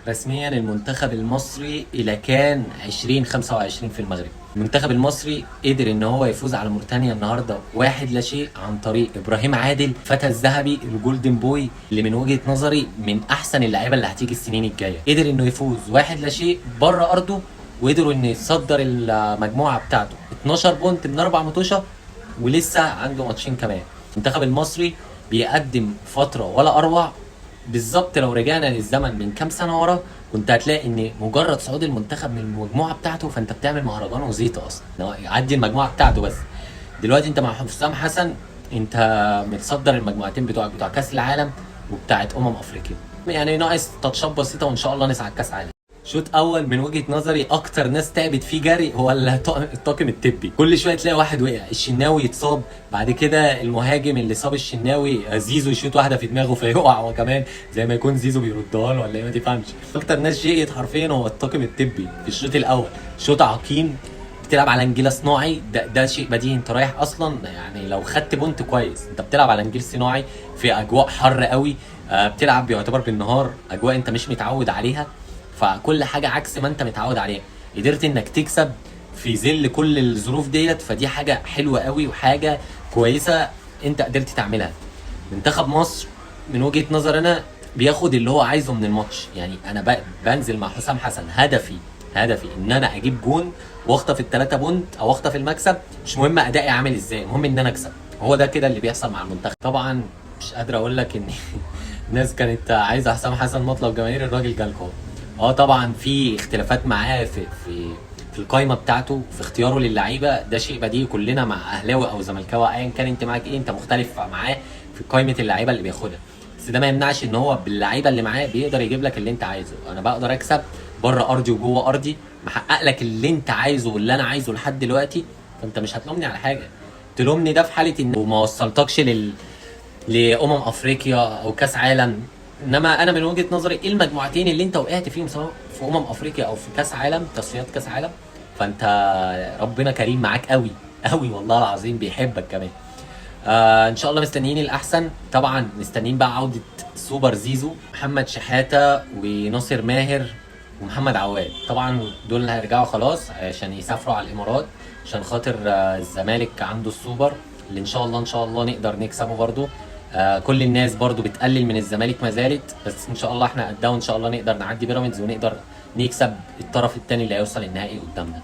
رسميا المنتخب المصري الى كان 2025 في المغرب. المنتخب المصري قدر ان هو يفوز على موريتانيا النهارده 1-0 عن طريق ابراهيم عادل، فتى الذهبي الجولدن بوي، اللي من وجهة نظري من احسن اللعيبه اللي هتيجي السنين الجايه. قدر انه يفوز 1-0 بره ارضه، وقدروا انه يتصدر المجموعه بتاعته 12 بونت من 4 ماتشات، ولسه عنده ماتشين كمان. المنتخب المصري بيقدم فتره ولا اروع. بالظبط لو رجعنا للزمن من كام سنه ورا كنت هتلاقي ان مجرد صعود المنتخب من المجموعه بتاعته فانت بتعمل مهرجان وزيطه اصلا إن هو يعدي المجموعه بتاعته. بس دلوقتي انت مع حسام حسن انت متصدر المجموعتين بتوع كاس العالم وبتاعت افريقيا، يعني ناقص تاتشات بسيطه وان شاء الله نسعد كاس عالم. شوط اول من وجهه نظري اكتر ناس تعبت فيه جري هو الطاقم الطبي. كل شويه تلاقي واحد وقع، الشناوي يتصاب، بعد كده المهاجم اللي صاب الشناوي زيزو يشوط واحده في دماغه فيقع هو كمان، زي ما يكون زيزو بيردها له ولا ايه ما تفهمش. اكتر ناس شقيت حرفيا هو الطاقم الطبي في الشوط الاول. شوط عقيم، بتلعب على نجيله صناعي، ده شيء بديهي. انت رايح اصلا يعني لو خدت بونت كويس، انت بتلعب على نجيل صناعي في اجواء حر قوي، بتلعب بيعتبر بالنهار، اجواء انت مش متعود عليها، فكل حاجه عكس ما انت متعود عليها. قدرت انك تكسب في ظل كل الظروف ديت، فدي حاجه حلوه قوي وحاجه كويسه انت قدرت تعملها. منتخب مصر من وجهه نظر انا بياخد اللي هو عايزه من الماتش. يعني انا بنزل مع حسام حسن، هدفي ان انا اجيب جون واخطف ال3 بونت او اخطف المكسب، مش مهم ادائي عامل ازاي، المهم ان انا اكسب. هو ده كده اللي بيحصل مع المنتخب. طبعا مش قادر اقول لك ان الناس كانت عايزه حسام حسن مطلب جماهير، الراجل جالكم. طبعا في اختلافات معاه في القايمه بتاعته، في اختياره للعيبه، ده شيء بديهي. كلنا مع اهلاوي او زملكاوي ايا كان انت معاك ايه، انت مختلف معاه في قائمه اللعيبه اللي بياخدها، بس ده ما يمنعش ان هو باللعيبه اللي معاه بيقدر يجيب لك اللي انت عايزه. انا بقدر اكسب بره ارضي وجوه ارضي، محقق لك اللي انت عايزه واللي انا عايزه لحد دلوقتي، فانت مش هتلومني على حاجه. تلومني ده في حاله ان ما وصلتكش افريقيا او كاس عالم. انما انا من وجهه نظري ايه المجموعتين اللي انت وقعت فيهم سواء في افريقيا او في كاس عالم، تصفيات كاس عالم، فانت ربنا كريم معاك قوي قوي والله العظيم، بيحبك كمان. ان شاء الله مستنيين الاحسن. طبعا مستنيين بقى عوده سوبر زيزو، محمد شحاته وناصر ماهر ومحمد عواد. طبعا دول هيرجعوا خلاص عشان يسافروا على الامارات عشان خاطر الزمالك عنده السوبر اللي ان شاء الله نقدر نكسبه برضو. كل الناس برضو بتقلل من الزمالك ما زالت، بس ان شاء الله احنا قدها وان شاء الله نقدر نعدي بيراميدز ونقدر نكسب الطرف الثاني اللي هيوصل النهائي قدامنا.